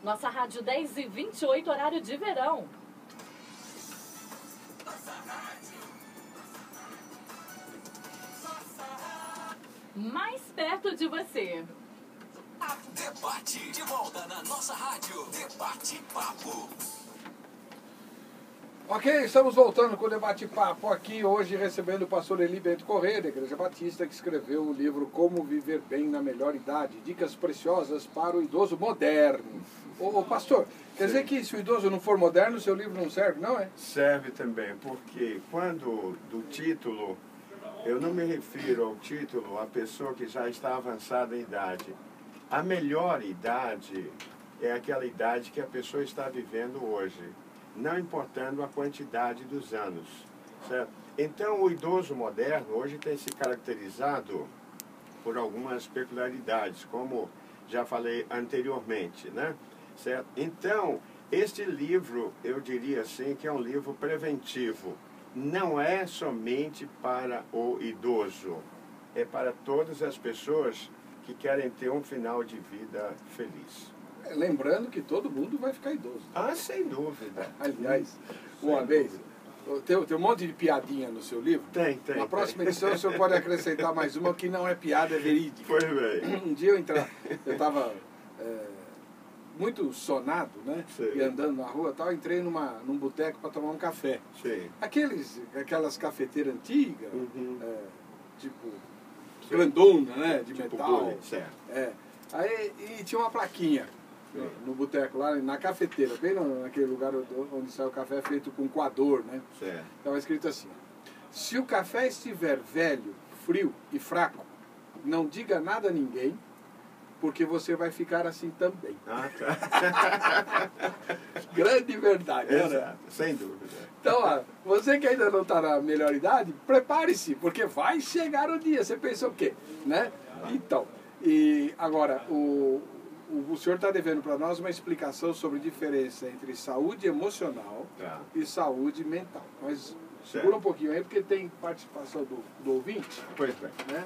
Nossa rádio 10h28, horário de verão. Mais perto de você. Debate de volta na nossa rádio. Debate Papo. Ok, estamos voltando com o Debate Papo aqui hoje recebendo o pastor Eli Bento Corrêa, da Igreja Batista, que escreveu o livro Como Viver Bem na Melhor Idade, dicas preciosas para o idoso moderno. Ô pastor, quer dizer que se o idoso não for moderno, o seu livro não serve, não é? Serve também, porque quando do título, eu não me refiro ao título à pessoa que já está avançada em idade. A melhor idade é aquela idade que a pessoa está vivendo hoje, não importando a quantidade dos anos, certo? Então, o idoso moderno hoje tem se caracterizado por algumas peculiaridades, como já falei anteriormente, né? Certo? Então, este livro, eu diria assim, que é um livro preventivo. Não é somente para o idoso, é para todas as pessoas que querem ter um final de vida feliz. Lembrando que todo mundo vai ficar idoso. Ah, sem dúvida. Aliás, uma Sem vez, dúvida. tem um monte de piadinha no seu livro. Tem. Na próxima edição o senhor pode acrescentar mais uma que não é piada, é verídica. Pois bem. Um dia eu estava muito sonado, né? Sim. E andando na rua e tal, entrei num boteco para tomar um café. Sim. Aquelas cafeteiras antigas, tipo grandona, né? De Tipo metal. bullet, certo. Aí e tinha uma plaquinha no boteco, lá na cafeteira, bem naquele lugar onde sai o café feito com coador, né? Certo. Estava escrito assim: se o café estiver velho, frio e fraco, não diga nada a ninguém, porque você vai ficar assim também. Ah, tá. Grande verdade, né? Exato, sem dúvida. Então, ó, você que ainda não está na melhor idade, prepare-se, porque vai chegar o dia. Você pensa o quê? Né? Então, e agora, o senhor está devendo para nós uma explicação sobre a diferença entre saúde emocional e saúde mental. Mas segura um pouquinho aí, porque tem participação do ouvinte. Pois bem. Né?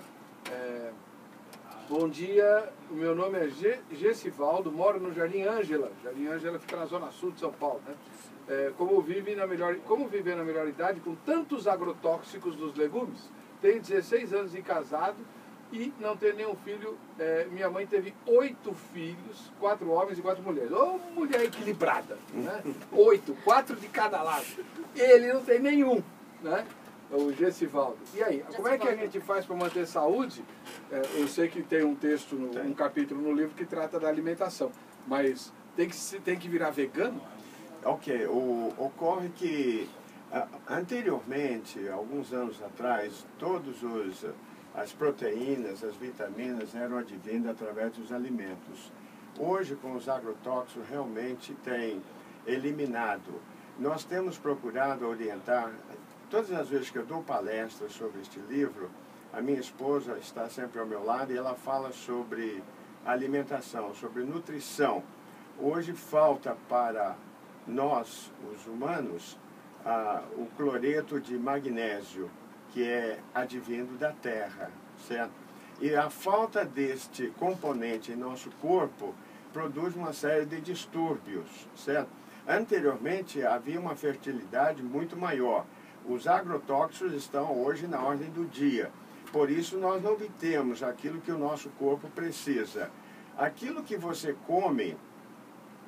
Bom dia, o meu nome é Gessivaldo, moro no Jardim Ângela. Jardim Ângela fica na zona sul de São Paulo, né? Como viver na melhor idade com tantos agrotóxicos dos legumes? Tenho 16 anos de casado e não tenho nenhum filho. Minha mãe teve 8 filhos, 4 homens e 4 mulheres. Ô, mulher equilibrada, né? 8, 4 de cada lado. Ele não tem nenhum, né? O Gessivaldo. E aí, como é que a gente faz para manter saúde? Eu sei que tem um texto, um capítulo no livro que trata da alimentação, mas tem que virar vegano? Ok, ocorre que anteriormente, alguns anos atrás, as proteínas, as vitaminas eram advindas através dos alimentos. Hoje, com os agrotóxicos, realmente tem eliminado. Nós temos procurado orientar. Todas as vezes que eu dou palestras sobre este livro, a minha esposa está sempre ao meu lado e ela fala sobre alimentação, sobre nutrição. Hoje falta para nós, os humanos, o cloreto de magnésio, que é advindo da terra, certo? E a falta deste componente em nosso corpo produz uma série de distúrbios, certo? Anteriormente havia uma fertilidade muito maior. Os agrotóxicos estão hoje na ordem do dia. Por isso nós não obtemos aquilo que o nosso corpo precisa. Aquilo que você come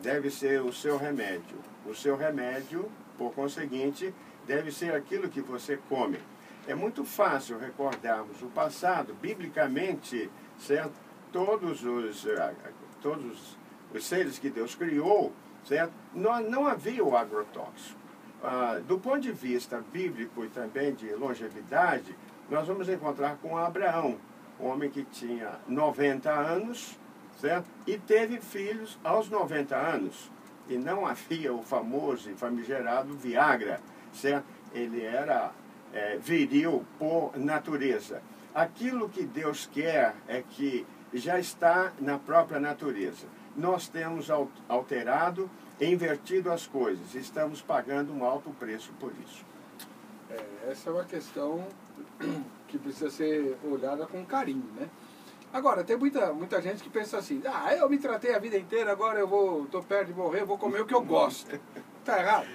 deve ser o seu remédio. O seu remédio, por conseguinte, deve ser aquilo que você come. É muito fácil recordarmos o passado, biblicamente, certo? Todos os seres que Deus criou, certo? Não havia o agrotóxico. Do ponto de vista bíblico e também de longevidade, nós vamos encontrar com Abraão, um homem que tinha 90 anos, certo? E teve filhos aos 90 anos. E não havia o famoso e famigerado Viagra, certo? Ele era viril por natureza. Aquilo que Deus quer é que já está na própria natureza. Nós temos alterado e invertido as coisas. Estamos pagando um alto preço por isso. Essa é uma questão que precisa ser olhada com carinho, né? Agora, tem muita gente que pensa assim, eu me tratei a vida inteira, agora estou perto de morrer, vou comer o que eu gosto. Está errado?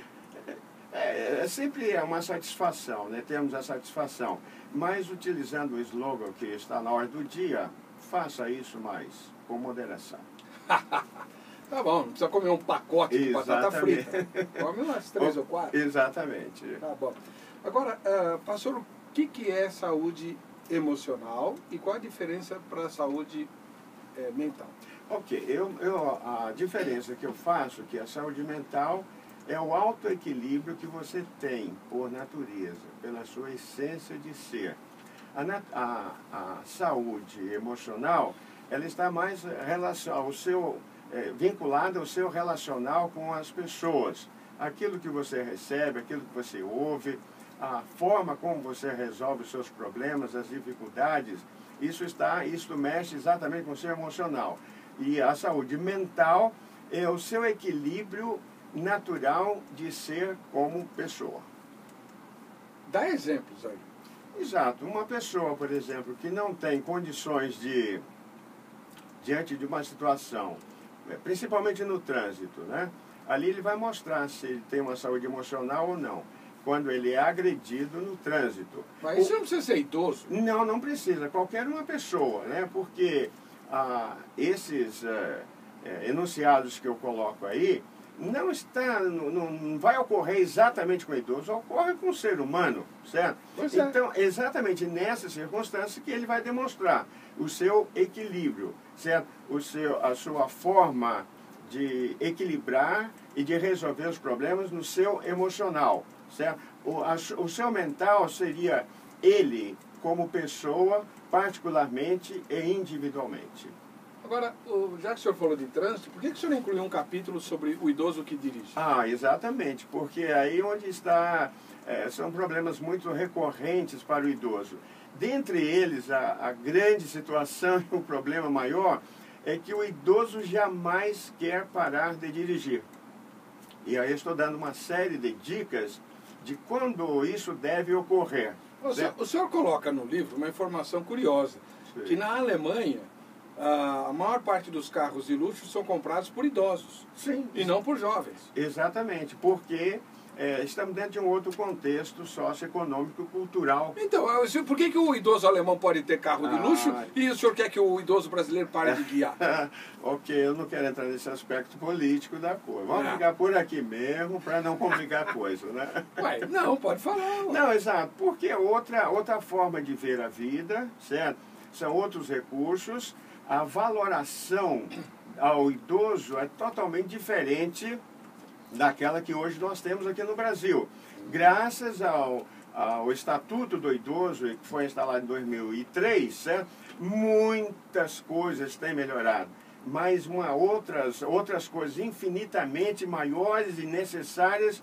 Sempre é uma satisfação, né? Temos a satisfação. Mas utilizando o slogan que está na hora do dia, faça isso, mas com moderação. Tá bom, não precisa comer um pacote de batata frita. Come umas 3 ou 4. Exatamente. Tá bom. Agora, pastor, o que é saúde emocional e qual a diferença para a saúde mental? Ok, a diferença que eu faço, que a saúde mental é o autoequilíbrio que você tem por natureza, pela sua essência de ser. A saúde emocional, ela está mais vinculada ao seu relacional com as pessoas. Aquilo que você recebe, aquilo que você ouve, a forma como você resolve os seus problemas, as dificuldades, isso mexe exatamente com o seu emocional. E a saúde mental é o seu equilíbrio natural de ser como pessoa. Dá exemplos aí. Exato. Uma pessoa, por exemplo, que não tem condições diante de uma situação, principalmente no trânsito, né? Ali ele vai mostrar se ele tem uma saúde emocional ou não, quando ele é agredido no trânsito. Mas isso não precisa ser idoso? Não, não precisa. Qualquer uma pessoa, né? Porque esses enunciados que eu coloco aí, não vai ocorrer exatamente com o idoso, ocorre com o ser humano, certo? Pois é. Então, exatamente nessa circunstância que ele vai demonstrar o seu equilíbrio, certo? A sua forma de equilibrar e de resolver os problemas no seu emocional, certo? O seu mental seria ele como pessoa, particularmente e individualmente. Agora, já que o senhor falou de trânsito, por que o senhor não incluiu um capítulo sobre o idoso que dirige? Exatamente, porque aí onde são problemas muito recorrentes para o idoso. Dentre eles, a grande situação e o problema maior é que o idoso jamais quer parar de dirigir. E aí estou dando uma série de dicas de quando isso deve ocorrer. O senhor coloca no livro uma informação curiosa, que na Alemanha, a maior parte dos carros de luxo são comprados por idosos. Sim. E não por jovens. Exatamente, porque estamos dentro de um outro contexto socioeconômico, cultural. Então, por que o idoso alemão pode ter carro de luxo e o senhor quer que o idoso brasileiro pare de guiar? Ok, eu não quero entrar nesse aspecto político da coisa. Vamos ficar por aqui mesmo para não complicar a coisa, né? Ué, não, pode falar. Não, exato, porque outra forma de ver a vida, certo? São outros recursos. A valoração ao idoso é totalmente diferente daquela que hoje nós temos aqui no Brasil. Graças ao Estatuto do Idoso, que foi instalado em 2003, certo? Muitas coisas têm melhorado, mas outras coisas infinitamente maiores e necessárias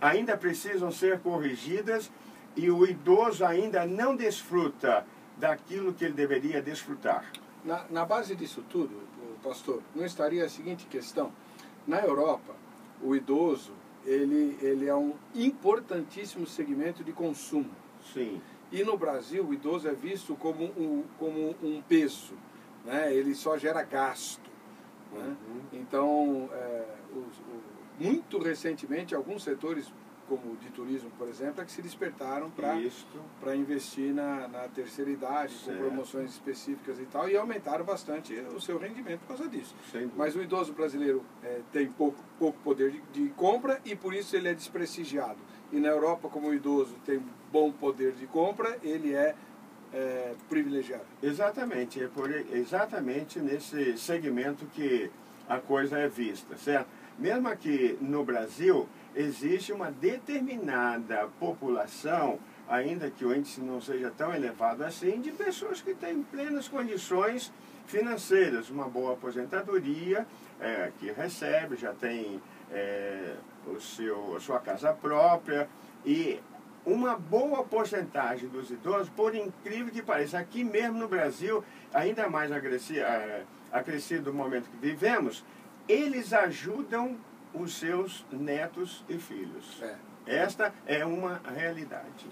ainda precisam ser corrigidas e o idoso ainda não desfruta daquilo que ele deveria desfrutar. Na base disso tudo, pastor, não estaria a seguinte questão. Na Europa, o idoso ele é um importantíssimo segmento de consumo. Sim. E no Brasil, o idoso é visto como um peso, né? Ele só gera gasto. Né? Então, muito recentemente, alguns setores, como o de turismo, por exemplo, é que se despertaram para investir na terceira idade, com promoções específicas e tal, e aumentaram bastante o seu rendimento por causa disso. Mas o idoso brasileiro tem pouco poder de compra e por isso ele é desprestigiado. E na Europa, como o idoso tem bom poder de compra, ele é privilegiado. Exatamente, exatamente nesse segmento que a coisa é vista, certo? Mesmo aqui no Brasil, existe uma determinada população, ainda que o índice não seja tão elevado assim, de pessoas que têm plenas condições financeiras, uma boa aposentadoria, que recebe, já tem a sua casa própria e uma boa porcentagem dos idosos, por incrível que pareça, aqui mesmo no Brasil, ainda mais acrescido do momento que vivemos, eles ajudam os seus netos e filhos. Esta é uma realidade.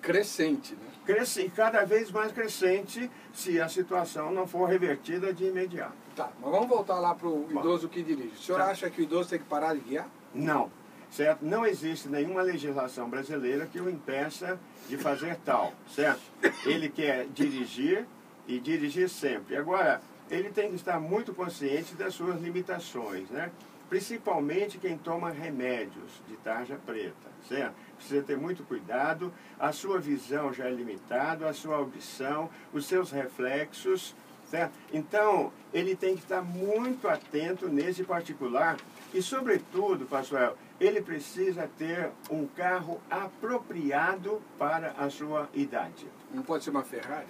crescente, né? Cresce, cada vez mais crescente se a situação não for revertida de imediato. Tá, mas vamos voltar lá para o idoso que dirige. O senhor Tá. acha que o idoso tem que parar de guiar? Não, certo? Não existe nenhuma legislação brasileira que o impeça de fazer tal, certo? Ele quer dirigir e dirigir sempre. Agora, ele tem que estar muito consciente das suas limitações, né? Principalmente quem toma remédios de tarja preta, certo? Precisa ter muito cuidado, a sua visão já é limitada, a sua audição, os seus reflexos, certo? Então, ele tem que estar muito atento nesse particular e, sobretudo, pastor, ele precisa ter um carro apropriado para a sua idade. Não pode ser uma Ferrari?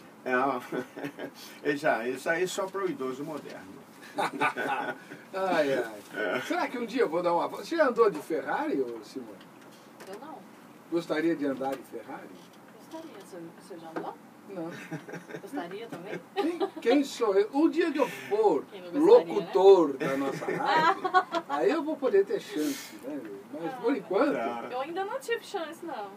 Isso aí só para o idoso moderno. Ai, ai. Será que um dia eu vou dar uma volta? Você já andou de Ferrari, ô Simone? Eu não. Gostaria de andar de Ferrari? Gostaria. Você já andou? Não. Gostaria também? Quem sou eu? O dia que eu for Quem não gostaria, locutor da nossa rádio, aí eu vou poder ter chance, né? Mas por enquanto, Eu ainda não tive chance, não.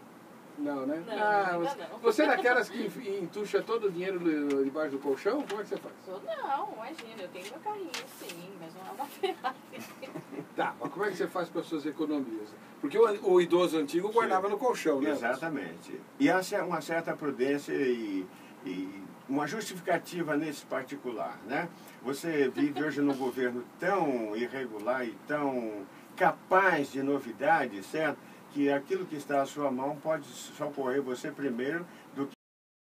não, né? Não, você, ainda não. você é daquelas que entuxa todo o dinheiro debaixo do colchão? Como é que você faz? Não, imagina, eu tenho meu carrinho, sim, mas não é uma Ferrari. Tá, mas como é que você faz com as suas economias? Porque o idoso antigo guardava no colchão, né? Exatamente. E há uma certa prudência e uma justificativa nesse particular, né? Você vive hoje num governo tão irregular e tão capaz de novidades, certo? Que aquilo que está à sua mão pode socorrer você primeiro